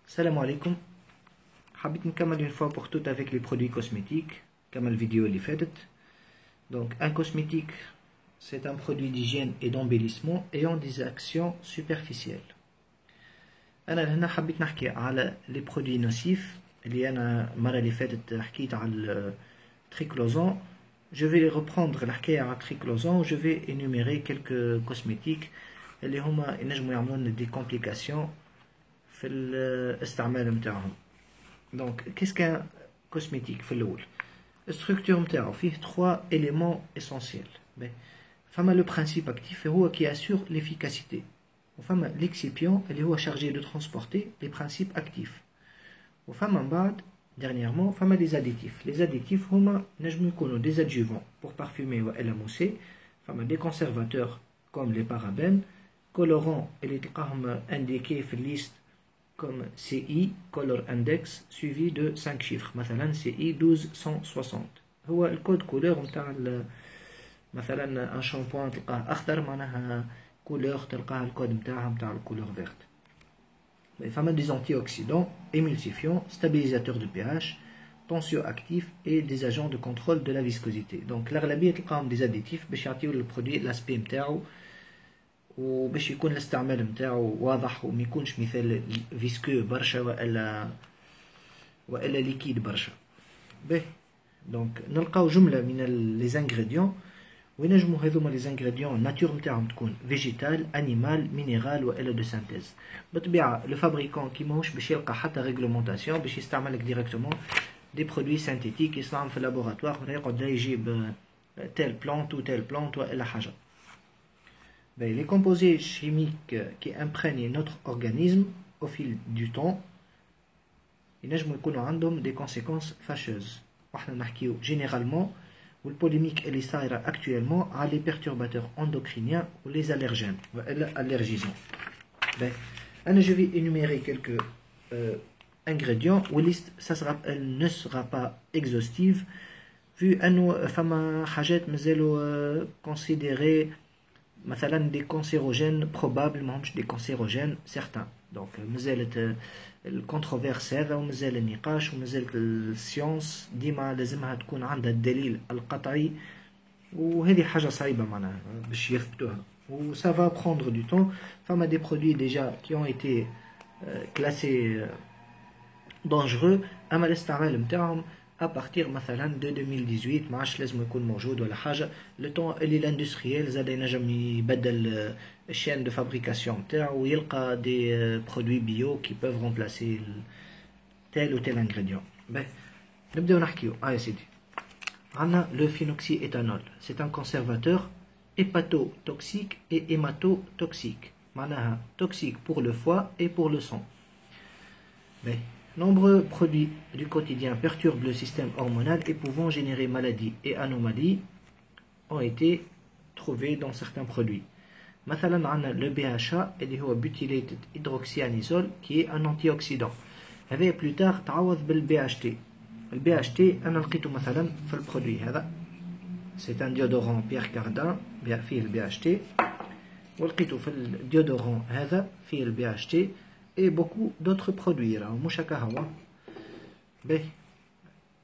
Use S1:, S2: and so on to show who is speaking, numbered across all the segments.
S1: Salam alaikum. Habit nkamal une fois pour toutes avec les produits cosmétiques, comme la vidéo les fait. Donc, un cosmétique, c'est un produit d'hygiène et d'embellissement ayant des actions superficielles. أنا هنا حبيت نحكي على les produits nocifs اللي أنا المرة اللي فاتت حكيت على triclosan. Je vais reprendre الحكاية على triclosan. Je vais énumérer quelques cosmétiques اللي هما ينجموا يعملوا لنا des complications في الاستعمال متاعهم. Donc, qu'est-ce qu'un cosmétique في الأول؟ الستركتور متاعو فيه 3 éléments essentiels. فما le principe actif هو qui assure l'efficacité. وفما l'excipient اللي هو chargé de transporter les principes actifs. وفما من بعد dernièrement فما les additifs. Les additifs هما نجمو يكونوا des adjuvants pour parfumer وإلا mousser. فما des conservateurs comme les parabènes, colorants اللي تلقاهم indiqués في الليست comme CI, Color Index, suivi de 5 chiffres. مثلا CI 1260 هو الكود كولور متاع مثلا ان شامبوان تلقاه اخضر معناها كولور تلقاه الكود متاعها متاع الكولور فيرت. فما des antioxydants, émulsifiants, stabilisateurs de pH, tensioactifs et des agents de contrôle de la viscosité. Donc l'aغلبية تلقاهم des additifs باش يعطيو البرودوي الاسبي متاعو وباش يكون الاستعمال متاعو واضح وما يكونش مثال فيسكو برشا والا ليكيد برشا. باهي دونك نلقاو جمله من لي زانغريديون وينجموا هذوما لي زانغريديون الناتور نتاعهم تكون فيجيتال انيمال مينيرال والا دو سانتيز. بالطبيعه لو فابريكون كي ماهوش باش يلقى حتى ريغلومونطاسيون باش يستعمل لك ديريكتومون دي برودوي سانتيتيك يصنعهم في اللابوراتوار ولا يقعد يجيب تيل بلانت و تيل بلانت والا حاجه. Les composés chimiques qui imprègnent notre organisme au fil du temps ينجموا يكونوا عندهم des conséquences fâcheuses. وحنا نحكيو généralement والpolémique اللي صايرة actuellement على les perturbateurs endocriniens ou les allergènes والا allergisants. أنا je vais énumérer quelques ingrédients والليست elle ne sera pas exhaustive vu أنه فما حاجات مازالوا considérées مثلا des cancérogènes probables ماهمش des cancérogènes certains. donc مازالت الكونتروفيرس هذا ومازال النقاش ومازالت السيونس ديما لازمها تكون عندها الدليل القطعي وهذه حاجة صعيبة معناها باش يثبتوها و ça va prendre du temps. فما des produits déjà qui ont été classés dangereux اما الاستعمال متاعهم à partir مثلا de 2018 ما عادش لازم يكون موجود ولا حاجه. لو طون اللي الاندستريال زاد ينجم يبدل الشين دو فابريكاسيون نتاعو ويلقى دي برودوي بيو كي بوف رومبلاسي تيل و تيل انغريديون. نبداو نحكيو يا سيدي. عندنا لو فينوكسي ايتانول سي ان كونسيرفاتور hépatotoxique et hématotoxique معناها toxique pour le foie et pour le sang. Nombreux produits du quotidien perturbent le système hormonal et pouvant générer maladies et anomalies ont été trouvés dans certains produits. مثلا عندنا le BHA اللي هو butylated hydroxyanisole qui est un antioxydant. هذا plus tard تعوض بال BHT. ال BHT أنا لقيته مثلا في البرودوي هذا. C'est un déodorant Pierre Cardin فيه ال BHT ولقيته في الديودوران هذا فيه ال BHT et beaucoup d'autres produits راهو مش هكا هو. باهي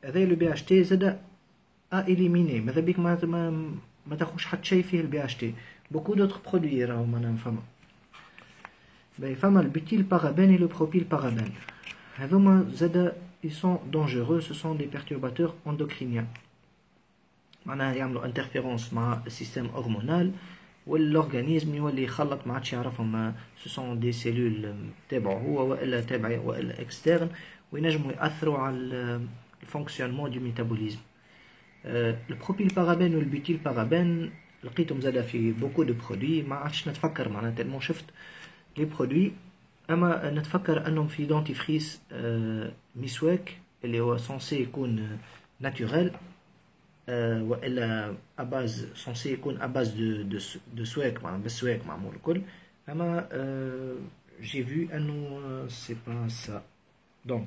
S1: هذا لو بي اش تي زاد اليميني ماذا بيك ما تاخوش حتى شيء فيه البي اش تي. beaucoup d'autres produits راهو مانا فما. باهي فما البيتيل بارابين et le propyl parabène هذوما زاد ils sont dangereux. ce sont des perturbateurs endocriniens معناها يعملوا interférence مع السيستم هرمونال والorganisme يولي يخلط ما عادش يعرفهم ce sont des cellules تابعه هو والا تابع والا externe وينجموا يأثروا على الفونكسيونمون دو ميتابوليزم. البروبيل بارابين والبيتيل بارابين لقيتهم زادا في بوكو دو برودوي ما عادش نتفكر معناها تالمون شفت لي برودوي اما نتفكر انهم في دونتيفريس مسواك اللي هو سونسي يكون ناتوريل والا اباز سونسي يكون اباز دو سواك معناها بالسواك معمول الكل اما j'ai vu انه c'est pas ça. donc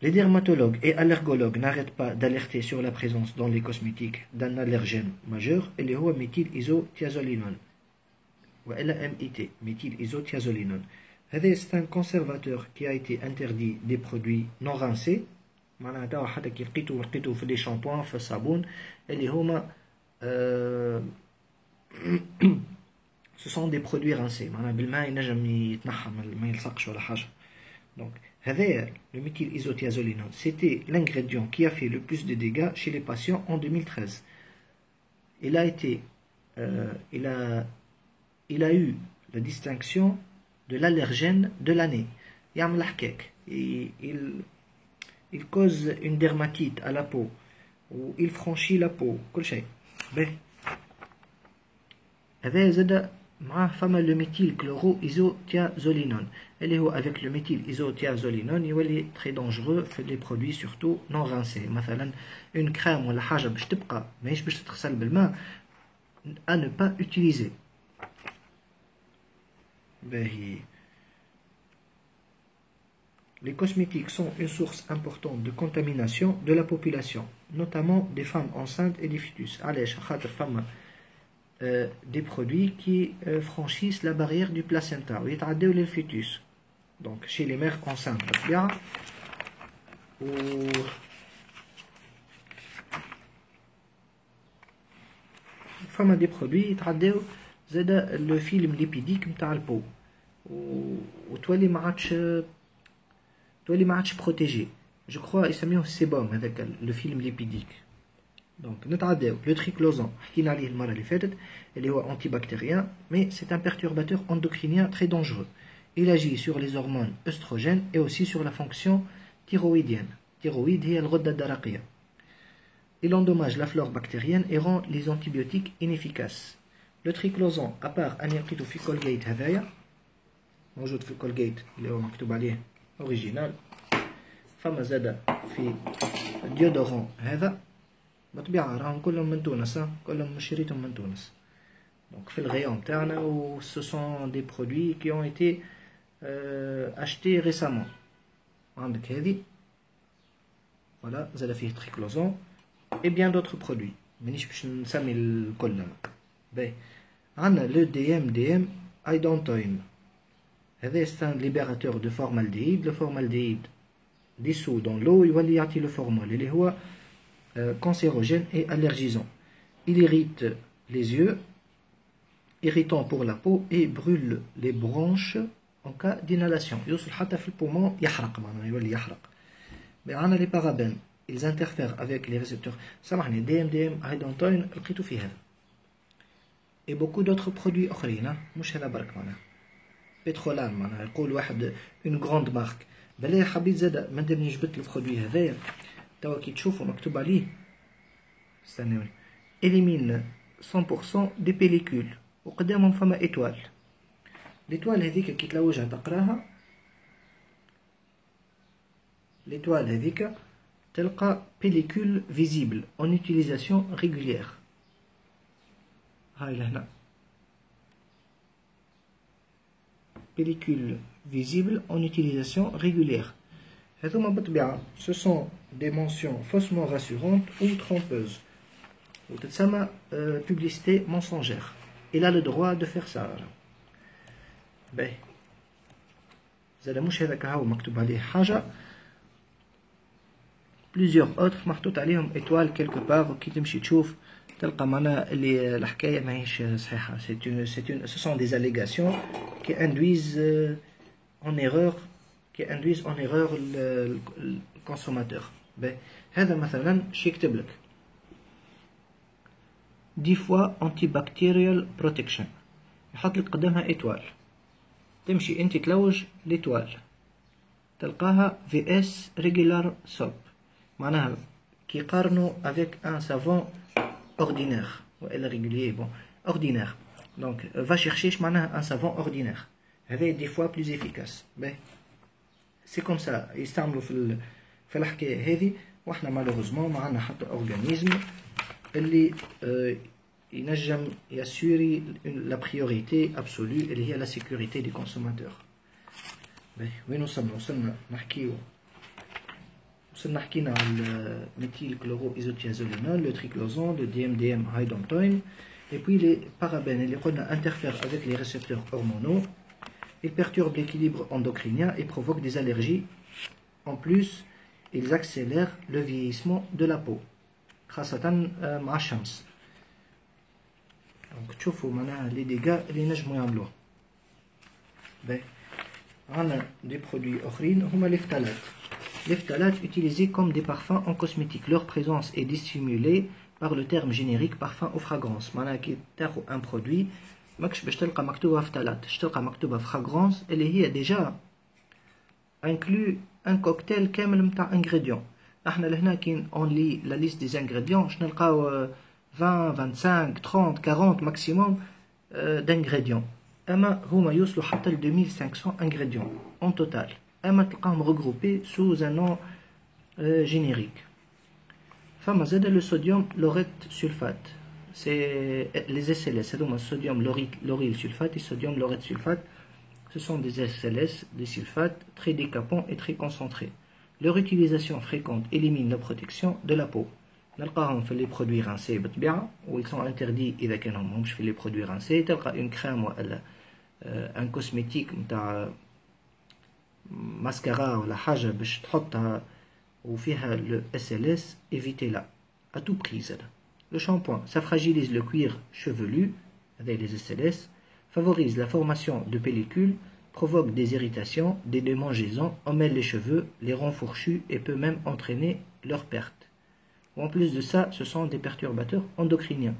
S1: les dermatologues et allergologues n'arrêtent pas d'alerter sur la présence dans les cosmétiques d'un allergène majeur اللي هو méthylisothiazolinone والا MIT méthylisothiazolinone. C'est un conservateur qui a été interdit des produits non rincés. معناتها حتى كي لقيتو في لي شامبوان في الصابون اللي هما ce sont des produits rincés معناها بالماء ينجم يتنحى ما يلصقش ولا حاجه. Donc هذايا le méthylisothiazolinone c'était l'ingrédient qui a fait le plus de dégâts chez les patients en 2013. Il a eu la distinction de l'allergène de l'année. يعمل حكاك il cause une dermatite à la peau ou il franchit la peau كل شيء. باهي هذا زاد معاه فما le méthylchloroisothiazolinone اللي هو avec le méthylisothiazolinone يولي très dangereux في les produits surtout non rincés. مثلا une crème ولا حاجه باش تبقى ماهيش باش تتغسل بالماء à ne pas utiliser. باهي les cosmétiques sont une source importante de contamination de la population, notamment des femmes enceintes et des fœtus. علاش خاطر فما des produits qui franchissent la barrière du placenta ويتعداو للفيتوس. Donc chez les mères enceintes بالطبيعة و فما des produits يتعداو زاد le film lipidique نتاع البو وتولي ما عادش بروتيجي. جو كخوا يسميوه السيبوم هذاك لو فيلم ليبيديك. دونك نتعداو لو تريكلوزون حكينا عليه المره اللي فاتت اللي هو انتي بكتيريان مي سي ان perturbateur endocrinien très dangereux. Il agit sur les hormones œstrogènes et aussi sur la fonction thyroïdienne. Thyroïde هي الغده الدرقيه. Il endommage la flore bactérienne et rend les antibiotiques inefficaces. Le triclosan à part ان لقيتو في كولغيت هذايا موجود في الكولغيت اللي هو مكتوب عليه اوريجينال. فما زاد في الديودورون هذا بالطبيعة راهم كلهم من تونس كلهم شريتهم من تونس. دونك في الغيون تاعنا و ce sont des produits qui ont été achetés récemment. عندك هذه فوالا زاد فيه تريكلوزون et bien d'autres produits مانيش باش نسمي الكل. باهي عندنا le DMDM ايدونتوين. هذا c'est un libérateur de formaldéhyde. Le formaldéhyde dissous dans l'eau يولي يعطي le formol اللي هو cancérogène et allergisant. Il irrite les yeux, irritant pour la peau et brûle les bronches en cas d'inhalation. يوصل حتى في البومون يحرق معناها يولي يحرق. عندنا les parabènes. Ils interfèrent avec les récepteurs. سامحني DMDM ايدونتوين لقيتو في هذا. Et beaucoup d'autres produits اخرين مش هذا برك معناها. بترولان معناها يقول واحد une grande marque. بلا حبيت زاد مادامني جبت البرودوي هذايا توا كي تشوفوا مكتوب عليه استناوني élimine 100% des pellicules وقدامهم فما étoile. l'étoile هذيك كي تلوجها تقراها l'étoile هذيك تلقى pellicule visible en utilisation régulière. هاي لهنا pellicule visible en utilisation régulière. هذوما بالطبيعة ce sont des mentions faussement rassurantes ou trompeuses وتتسمى publicité mensongère. Il a le droit de faire ça. باهي زاد مش هذاك هاو مكتوب عليه حاجة. plusieurs autres محطوط عليهم étoile quelque part وكي تمشي تشوف تلقى معنا اللي الحكاية ماهيش صحيحة. ce sont des allégations qui induisent en erreur le consommateur. هذا مثلا شي يكتب لك 10 fois antibacterial protection يحط لك قدامها étoile. تمشي انت تلوج l'étoile تلقاها VS regular soap معناها كي قارنوا avec un savon ordinaire وإلا régulier bon ordinaire. donc va chercher معناها un savon ordinaire هذا 10 fois plus efficace. c'est comme ça يستعملوا في الحكاية هذه. واحنا malheureusement ما عندنا حتى organisme اللي ينجم يسوري la priorité absolue اللي هي la sécurité des consommateurs. وين وصلنا حكينا على méthylchloroisothiazolinone, le triclosan, le DMDM identoin, et puis les parabènes اللي قلنا interfèrent avec les récepteurs hormonaux ils perturbent l'équilibre endocrinien et provoquent des allergies. En plus, ils accélèrent le vieillissement de la peau. خاصة مع الشمس. Donc تشوفوا معناها les dégâts اللي نجموا يعملوه. On a des produits أخرين هما les phtalates. Les phtalates utilisés comme des parfums en cosmétique. Leur présence est dissimulée par le terme générique parfum ou fragrance. معناها كي تاخذ un produit ماكش باش تلقى مكتوبة phthalate، باش تلقى مكتوبة fragrance اللي هي déjà inclut un cocktail كامل متاع ingrédients. احنا لهنا كي on lit la liste des ingrédients باش نلقاو 20 25 30 40 maximum d'ingrédients. اما هما يوصلوا حتى ل 2500 ingrédients en total. اما تلقاهم regroupés sous un nom générique. فما زاد le sodium laureth sulfate. C'est les SLS, c'est donc sodium lauryl sulfate et sodium laureth sulfate. Ce sont des SLS, des sulfates très décapants et très concentrés. Leur utilisation fréquente élimine la protection de la peau. نلقاهم في les produits rincés بالطبيعة où ils sont interdits إذا كانوا ماهمش في les produits rincés. تلقى une crème ولا un cosmétique نتاع mascara ولا حاجة باش تحطها وفيها le SLS, évitez-la à tout prix زاد. Le shampoing, ça fragilise le cuir chevelu avec les SLS, favorise la formation de pellicules, provoque des irritations, des démangeaisons, emmêle les cheveux, les rend fourchus et peut même entraîner leur perte. En plus de ça, ce sont des perturbateurs endocriniens.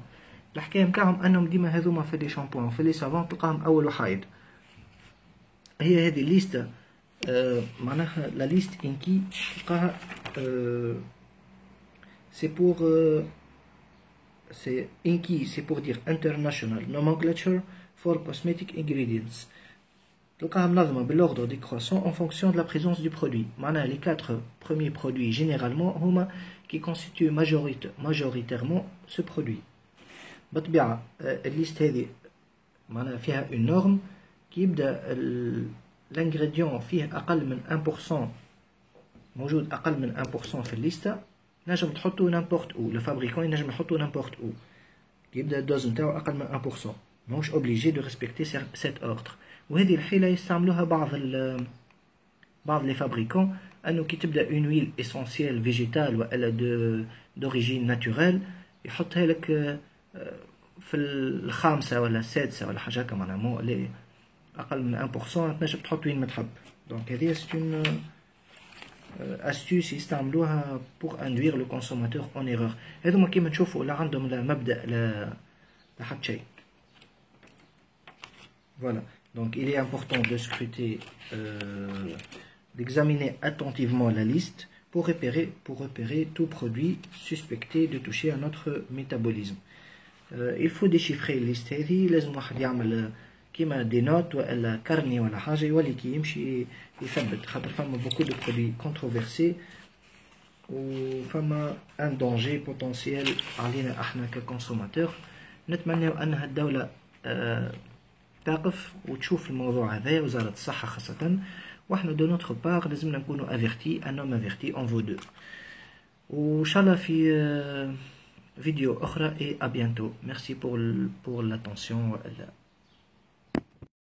S1: الحكاية متاعهم أنهم ديما هذوما في لي شامبوان في لي سافون تلقاهم أول وحايد. هي هذه الليستة معناها لا ليست إنكي تلقاها c'est pour c'est INCI, c'est pour dire International Nomenclature for Cosmetic Ingredients. تلقاها منظمة بالordre décroissant en fonction de la présence du produit. معناها les 4 premiers produits généralement هما qui constituent majoritairement ce produit. بالطبيعة الليست هذه معناها فيها une norme كي يبدا l'ingrédient فيه أقل من 1%، موجود أقل من 1% في الليستة، نجم تحطو n'importe où. Le fabricant ينجم يحطو n'importe où. يبدا الدوز نتاعو أقل من 1%. ماهوش obligé de respecter cet ordre. وهذه الحيلة يستعملوها بعض les fabricants أنه كي تبدا une huile essentielle végétale ولا d'origine naturelle يحطها لك في الخامسة ولا السادسة ولا حاجة هكا معناها مو اللي أقل من 1% تنجم تحط وين ما تحب. دونك هذه c'est une astuce يستعملوها pour induire le consommateur en erreur. هذوما كيما نشوفوا لا عندهم لا مبدأ لا حتى شيء. Voilà. Donc il est important de scruter, d'examiner attentivement la liste pour repérer tout produit suspecté de toucher à notre métabolisme. Il faut déchiffrer الليست هذه. لازم واحد يعمل كيما دي نوت ولا كارني ولا حاجة يولي كي يمشي يثبت، خاطر فما beaucoup de produits controversés وفما un danger potentiel علينا احنا ككونسوماتور. نتمنى أنها الدولة تقف وتشوف الموضوع هذا، وزارة الصحة خاصة، واحنا دو نوتر بار لازمنا نكونوا افيرتي، ان homme averti en vaut deux. وإن شاء الله في فيديو أخرى et à bientôt. Merci pour l'attention.